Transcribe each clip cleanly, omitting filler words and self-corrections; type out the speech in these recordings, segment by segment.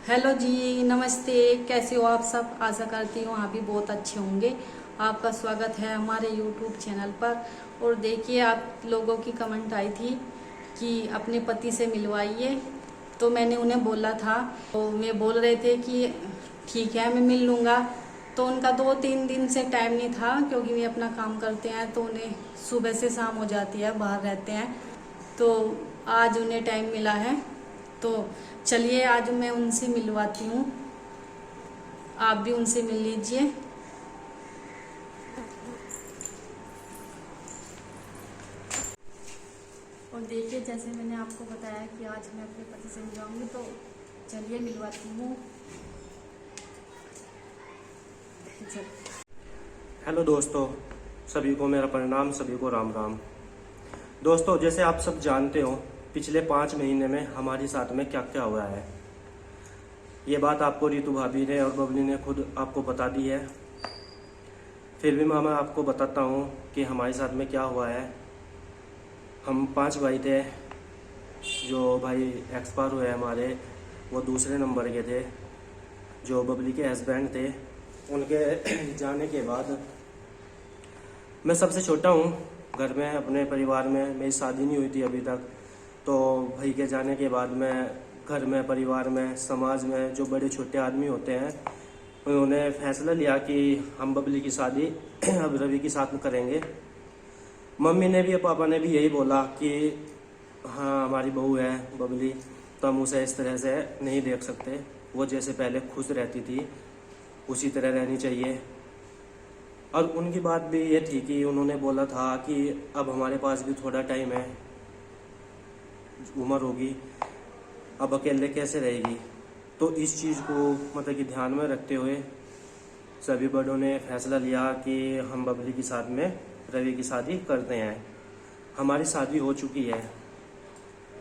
Hello जी, नमस्ते। कैसे हो आप सब? आशा करती हूँ आप भी बहुत अच्छे होंगे। आपका स्वागत है हमारे यूट्यूब चैनल पर। और देखिए, आप लोगों की कमेंट आई थी कि अपने पति से मिलवाइए, तो मैंने उन्हें बोला था, तो मैं बोल रहे थे कि ठीक है मैं मिल लूँगा। तो उनका 2-3 दिन से टाइम नहीं था, क्योंकि वे अपना काम करते हैं तो उन्हें सुबह से शाम हो जाती है, बाहर रहते हैं। तो आज उन्हें टाइम मिला है, तो चलिए आज मैं उनसे मिलवाती हूँ। आप भी उनसे मिल लीजिए। और देखिए, जैसे मैंने आपको बताया कि आज मैं अपने पति से मिलवाऊंगी, तो चलिए मिलवाती हूँ। हेलो दोस्तों, सभी को मेरा प्रणाम, सभी को राम राम। दोस्तों, जैसे आप सब जानते हो, पिछले 5 महीने में हमारे साथ में क्या क्या हुआ है, ये बात आपको रितु भाभी ने और बबली ने खुद आपको बता दी है। फिर भी मैं आपको बताता हूँ कि हमारे साथ में क्या हुआ है। हम 5 भाई थे। जो भाई एक्सपायर हुए हमारे, वो दूसरे नंबर के थे। जो बबली के हस्बैंड थे, उनके जाने के बाद मैं सबसे छोटा हूँ घर में। अपने परिवार में मेरी शादी नहीं हुई थी अभी तक। तो भाई के जाने के बाद मैं घर में, परिवार में, समाज में जो बड़े छोटे आदमी होते हैं, उन्होंने फैसला लिया कि हम बबली की शादी अब रवि के साथ में करेंगे। मम्मी ने भी और पापा ने भी यही बोला कि हाँ, हमारी बहू है बबली, तो हम उसे इस तरह से नहीं देख सकते। वो जैसे पहले खुश रहती थी उसी तरह रहनी चाहिए। और उनकी बात भी ये थी कि उन्होंने बोला था कि अब हमारे पास भी थोड़ा टाइम है, उम्र होगी, अब अकेले कैसे रहेगी। तो इस चीज़ को मतलब कि ध्यान में रखते हुए सभी बड़ों ने फैसला लिया कि हम बबली के साथ में रवि की शादी करते हैं। हमारी शादी हो चुकी है,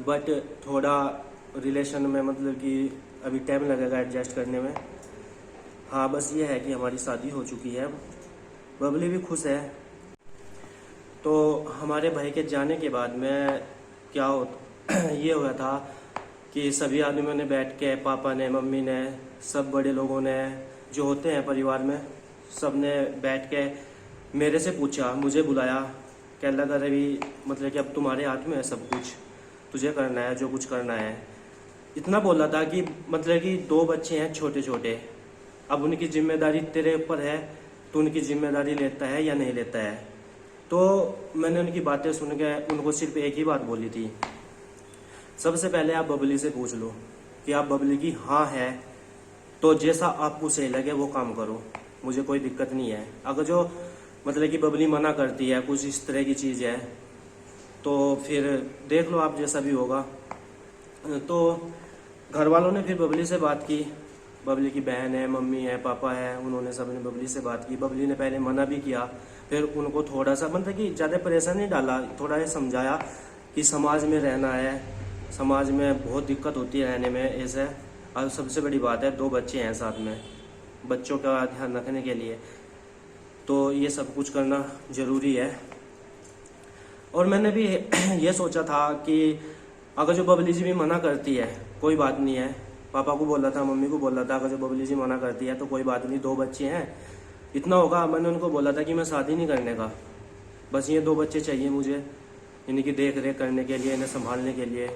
बट थोड़ा रिलेशन में मतलब कि अभी टाइम लगेगा एडजस्ट करने में। हाँ, बस ये है कि हमारी शादी हो चुकी है, बबली भी खुश है। तो हमारे भाई के जाने के बाद में क्या हो ये हुआ था कि सभी आदमियों ने बैठ के, पापा ने, मम्मी ने, सब बड़े लोगों ने जो होते हैं परिवार में, सब ने बैठ के मेरे से पूछा, मुझे बुलाया। कह लगा रवि, मतलब कि अब तुम्हारे हाथ में है सब कुछ, तुझे करना है जो कुछ करना है। इतना बोला था कि मतलब कि 2 बच्चे हैं छोटे छोटे, अब उनकी जिम्मेदारी तेरे ऊपर है, तो उनकी जिम्मेदारी लेता है या नहीं लेता है। तो मैंने उनकी बातें सुन के उनको सिर्फ एक ही बात बोली थी, सबसे पहले आप बबली से पूछ लो कि आप बबली की हाँ है तो जैसा आपको सही लगे वो काम करो, मुझे कोई दिक्कत नहीं है। अगर जो मतलब कि बबली मना करती है, कुछ इस तरह की चीज़ है, तो फिर देख लो आप, जैसा भी होगा। तो घर वालों ने फिर बबली से बात की। बबली की बहन है, मम्मी है, पापा है, उन्होंने सबने बबली से बात की। बबली ने पहले मना भी किया, फिर उनको थोड़ा सा मतलब कि ज़्यादा प्रेशर नहीं डाला, थोड़ा ये समझाया कि समाज में रहना है, समाज में बहुत दिक्कत होती है रहने में ऐसे। और सबसे बड़ी बात है 2 बच्चे हैं साथ में, बच्चों का ध्यान रखने के लिए तो ये सब कुछ करना ज़रूरी है। और मैंने भी ये सोचा था कि अगर जो बबली जी भी मना करती है कोई बात नहीं है, पापा को बोला था, मम्मी को बोला था, अगर जो बबली जी मना करती है तो कोई बात नहीं, 2 बच्चे हैं, इतना होगा। मैंने उनको बोला था कि मैं शादी नहीं करने का, बस ये 2 बच्चे चाहिए मुझे, इनकी देख रेख करने के लिए, इन्हें संभालने के लिए।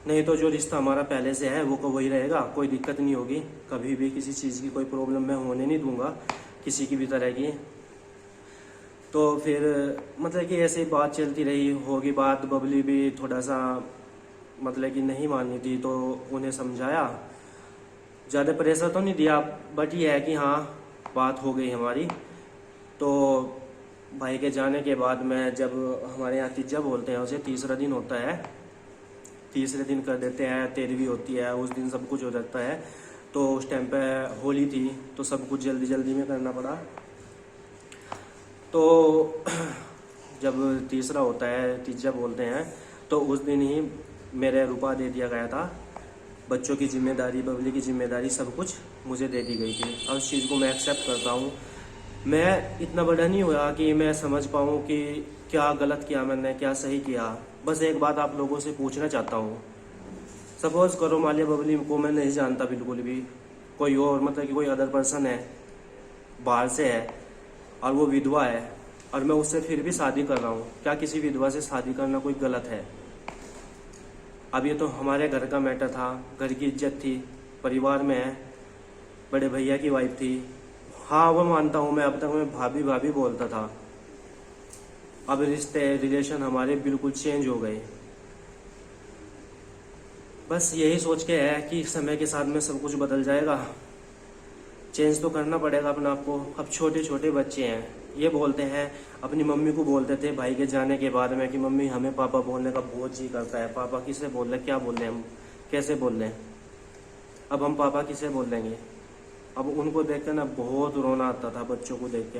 नहीं तो जो रिश्ता हमारा पहले से है वो को वही रहेगा, कोई दिक्कत नहीं होगी, कभी भी किसी चीज़ की कोई प्रॉब्लम मैं होने नहीं दूंगा किसी की भी तरह की। तो फिर मतलब कि ऐसे ही बात चलती रही, होगी बात। बबली भी थोड़ा सा मतलब कि नहीं मानी थी, तो उन्हें समझाया, ज़्यादा प्रेशर तो नहीं दिया, बट ये है कि हाँ, बात हो गई हमारी। तो भाई के जाने के बाद में, जब हमारे यहाँ तीजा बोलते हैं उसे, तीसरा दिन होता है, तीसरे दिन कर देते हैं, 13वीं होती है, उस दिन सब कुछ हो जाता है। तो उस टाइम पे होली थी, तो सब कुछ जल्दी जल्दी में करना पड़ा। तो जब तीसरा होता है, तीजा बोलते हैं, तो उस दिन ही मेरे रुपा दे दिया गया था। बच्चों की जिम्मेदारी, बबली की जिम्मेदारी, सब कुछ मुझे दे दी गई थी। और उस चीज़ को मैं एक्सेप्ट करता हूँ। मैं इतना बड़ा नहीं हुआ कि मैं समझ पाऊँ कि क्या गलत किया मैंने, क्या सही किया। बस एक बात आप लोगों से पूछना चाहता हूँ सपोज करो मान लिया बबली को मैं नहीं जानता बिल्कुल भी, कोई और मतलब कि कोई अदर पर्सन है, बाहर से है और वो विधवा है और मैं उससे फिर भी शादी कर रहा हूँ, क्या किसी विधवा से शादी करना कोई गलत है? अब ये तो हमारे घर का मैटर था, घर की इज्जत थी, परिवार में है, बड़े भैया की वाइफ थी। हाँ वो मानता हूँ मैं, अब तक मैं भाभी भाभी बोलता था, अब रिश्ते रिलेशन हमारे बिल्कुल चेंज हो गए। बस यही सोच के है कि समय के साथ में सब कुछ बदल जाएगा, चेंज तो करना पड़ेगा अपने आप को। अब छोटे छोटे बच्चे हैं, ये बोलते हैं, अपनी मम्मी को बोलते थे भाई के जाने के बाद में कि मम्मी हमें पापा बोलने का बहुत जी करता है, पापा किसे बोल रहे, क्या बोल रहे, हम कैसे बोल रहे हैं? अब हम पापा किसे बोल लेंगे? अब उनको देख कर ना बहुत रोना आता था, बच्चों को देख के।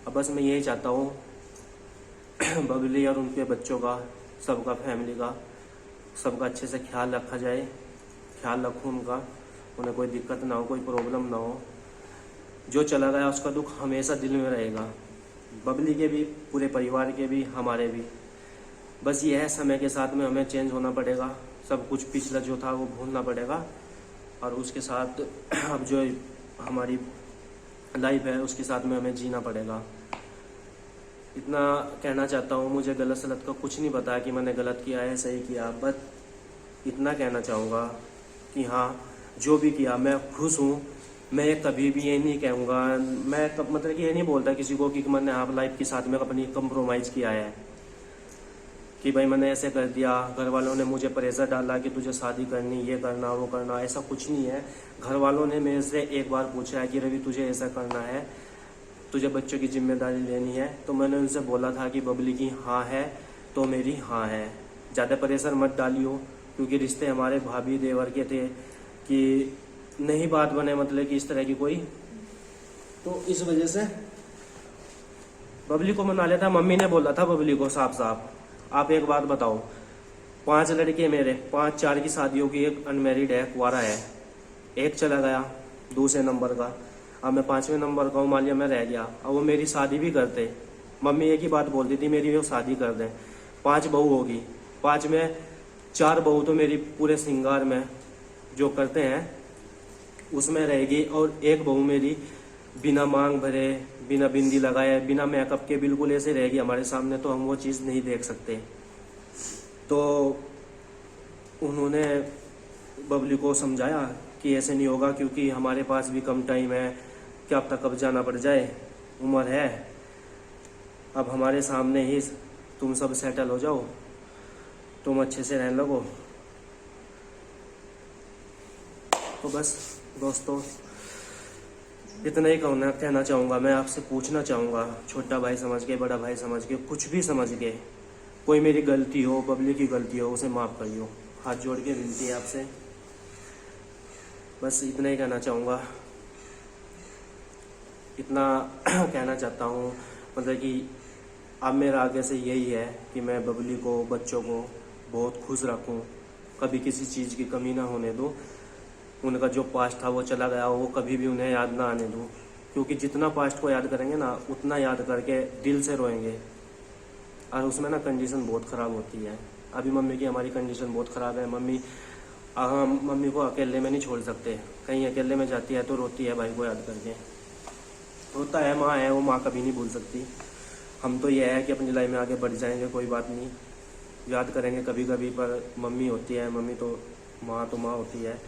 अब बस मैं यही चाहता हूँ बबली और उनके बच्चों का, सबका, फैमिली का, सबका अच्छे से ख्याल रखा जाए, ख्याल रखूँ उनका, उन्हें कोई दिक्कत ना हो, कोई प्रॉब्लम ना हो। जो चला गया उसका दुख हमेशा दिल में रहेगा, बबली के भी, पूरे परिवार के भी, हमारे भी। बस ये है, समय के साथ में हमें चेंज होना पड़ेगा, सब कुछ पिछला जो था वो भूलना पड़ेगा और उसके साथ अब जो हमारी लाइफ है उसके साथ में हमें जीना पड़ेगा। इतना कहना चाहता हूँ। मुझे गलत सलत का कुछ नहीं पता कि मैंने गलत किया है सही किया, बट इतना कहना चाहूँगा कि हाँ जो भी किया मैं खुश हूँ। मैं कभी भी ये नहीं कहूँगा, मैं मतलब कि ये नहीं बोलता किसी को कि मैंने आप लाइफ के साथ में अपनी कंप्रोमाइज़ किया है कि भाई मैंने ऐसे कर दिया, घर वालों ने मुझे प्रेशर डाला कि तुझे शादी करनी, ये करना वो करना, ऐसा कुछ नहीं है। घर वालों ने मेरे से एक बार पूछा है कि रवि तुझे ऐसा करना है, तुझे बच्चों की जिम्मेदारी लेनी है, तो मैंने उनसे बोला था कि बबली की हाँ है तो मेरी हाँ है, ज़्यादा प्रेशर मत डालियो, क्योंकि रिश्ते हमारे भाभी देवर के थे कि नहीं बात बने मतलब कि इस तरह की कोई, तो इस वजह से बबली को मना लेता। मम्मी ने बोला था बबली को साफ साफ, आप एक बात बताओ, 5 लड़के मेरे, 4 की शादी होगी, एक अनमेरिड है, कुंवारा है, एक चला गया दूसरे नंबर का, अब मैं 5वें नंबर का हूँ, मान लिया मैं रह गया, अब वो मेरी शादी भी करते, मम्मी एक ही बात बोलती थी मेरी, वो शादी कर दें, 5 बहू होगी, 5 में 4 बहू तो मेरी पूरे श्रृंगार में जो करते हैं उसमें रहेगी, और एक बहू मेरी बिना मांग भरे, बिना बिंदी लगाए, बिना मेकअप के बिल्कुल ऐसे रहेगी हमारे सामने, तो हम वो चीज़ नहीं देख सकते। तो उन्होंने बबली को समझाया कि ऐसे नहीं होगा, क्योंकि हमारे पास भी कम टाइम है, क्या अब तक कब जाना पड़ जाए, उम्र है, अब हमारे सामने ही तुम सब सेटल हो जाओ, तुम अच्छे से रहने लगो। तो बस दोस्तों इतना ही कहना चाहूँगा। मैं आपसे पूछना चाहूँगा, छोटा भाई समझ के, बड़ा भाई समझ के, कुछ भी समझ के, कोई मेरी गलती हो, बबली की गलती हो, उसे माफ़ करियो, हाथ जोड़ के विनती है आपसे। बस इतना ही कहना चाहूँगा, इतना कहना चाहता हूँ। मतलब कि अब मेरा आगे से यही है कि मैं बबली को, बच्चों को बहुत खुश रखूँ, कभी किसी चीज़ की कमी ना होने दूँ। उनका जो पास्ट था वो चला गया, वो कभी भी उन्हें याद ना आने दूँ, क्योंकि जितना पास्ट को याद करेंगे ना, उतना याद करके दिल से रोएंगे, और उसमें ना कंडीशन बहुत ख़राब होती है। अभी मम्मी की हमारी कंडीशन बहुत ख़राब है। मम्मी को अकेले में नहीं छोड़ सकते, कहीं अकेले में जाती है तो रोती है भाई को याद करके, रोता है, माँ है, वो माँ कभी नहीं भूल सकती। हम तो ये है कि अपनी लाइफ में आगे बढ़ जाएंगे, कोई बात नहीं, याद करेंगे कभी कभी, पर मम्मी होती है, मम्मी तो माँ होती है,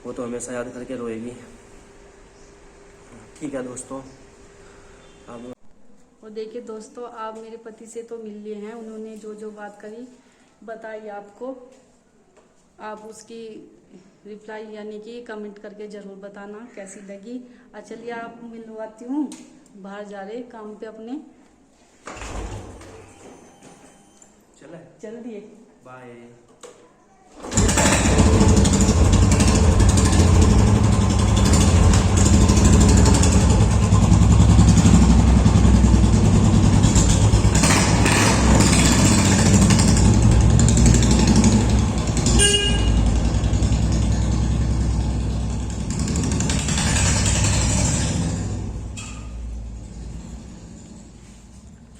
वो तो हमेशा याद करके रोएगी। ठीक है दोस्तों। अब और देखिए दोस्तों, आप मेरे पति से तो मिल लिए हैं, उन्होंने जो जो बात करी बताई आपको, आप उसकी रिप्लाई यानी कि कमेंट करके ज़रूर बताना कैसी लगी। चलिए आप मिलवाती हूँ, बाहर जा रहे काम पे अपने, चल दिए, बाय।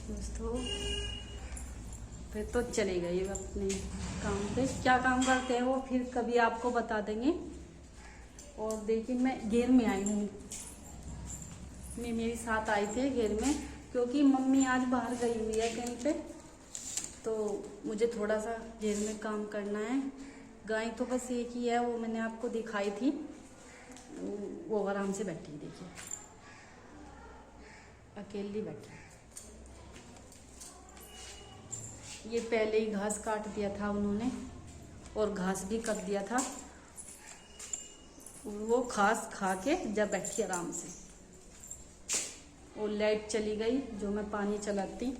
दोस्तों फिर तो चले गए अपने काम पे। क्या काम करते हैं वो फिर कभी आपको बता देंगे। और देखिए मैं घेर में आई हूँ, मेरे साथ आए थे घेर में, क्योंकि मम्मी आज बाहर गई हुई है कहीं पे, तो मुझे थोड़ा सा घेर में काम करना है। गाय तो बस एक ही है, वो मैंने आपको दिखाई थी, वो आराम से बैठी, देखिए अकेली बैठी। ये पहले ही घास काट दिया था उन्होंने और घास भी कर दिया था, वो घास खा के जब बैठी आराम से। और लाइट चली गई जो मैं पानी चलाती,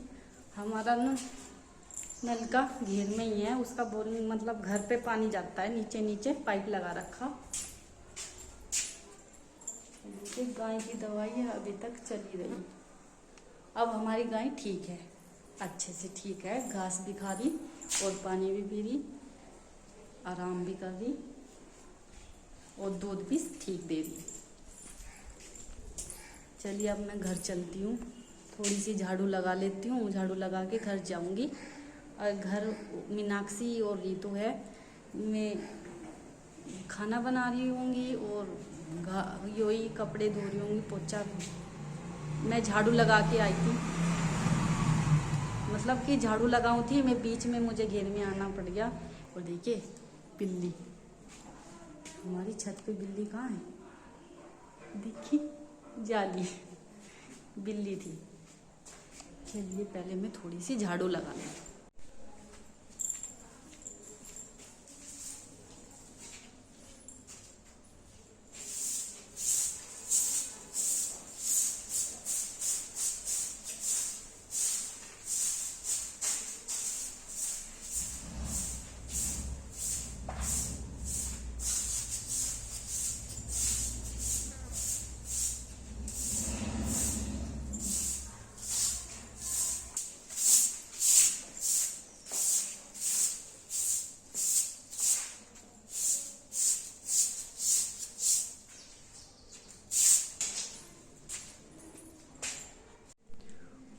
हमारा ना नल का घेर में ही है, उसका बोल मतलब घर पे पानी जाता है, नीचे नीचे पाइप लगा रखा। देखिए गाय की दवाई है अभी तक चली रही। अब हमारी गाय ठीक है, अच्छे से ठीक है, घास भी खा रही और पानी भी पी रही, आराम भी कर रही और दूध भी ठीक दे रही। चलिए अब मैं घर चलती हूँ, थोड़ी सी झाड़ू लगा लेती हूँ, झाड़ू लगा के घर जाऊँगी। और घर मीनाक्षी और रीतू है, मैं खाना बना रही होंगी और योही कपड़े धो रही होंगी, पोछा मैं झाड़ू लगा के आई थी, मतलब कि झाड़ू लगाऊँ थी मैं, बीच में मुझे घेर में आना पड़ गया। और देखिए बिल्ली, हमारी छत पे बिल्ली कहाँ है, देखी जाली बिल्ली थी। चलिए पहले मैं थोड़ी सी झाड़ू लगा लूँ।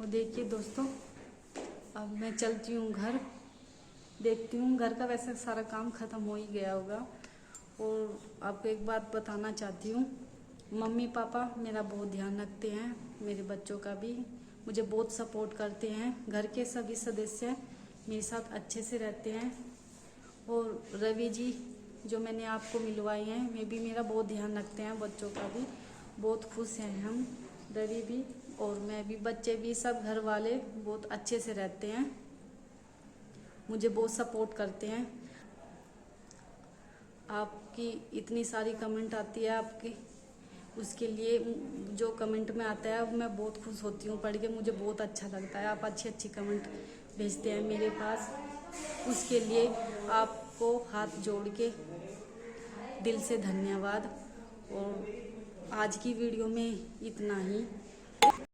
और देखिए दोस्तों अब मैं चलती हूँ घर, देखती हूँ घर का वैसे सारा काम ख़त्म हो ही गया होगा। और आपको एक बात बताना चाहती हूँ, मम्मी पापा मेरा बहुत ध्यान रखते हैं, मेरे बच्चों का भी, मुझे बहुत सपोर्ट करते हैं। घर के सभी सदस्य मेरे साथ अच्छे से रहते हैं। और रवि जी जो मैंने आपको मिलवाए हैं, वे भी मेरा बहुत ध्यान रखते हैं, बच्चों का भी। बहुत खुश हैं हम, रवि भी और मैं भी, बच्चे भी, सब घर वाले बहुत अच्छे से रहते हैं, मुझे बहुत सपोर्ट करते हैं। आपकी इतनी सारी कमेंट आती है आपकी, उसके लिए जो कमेंट में आता है मैं बहुत खुश होती हूँ, पढ़ के मुझे बहुत अच्छा लगता है। आप अच्छी अच्छी कमेंट भेजते हैं मेरे पास, उसके लिए आपको हाथ जोड़ के दिल से धन्यवाद। और आज की वीडियो में इतना ही।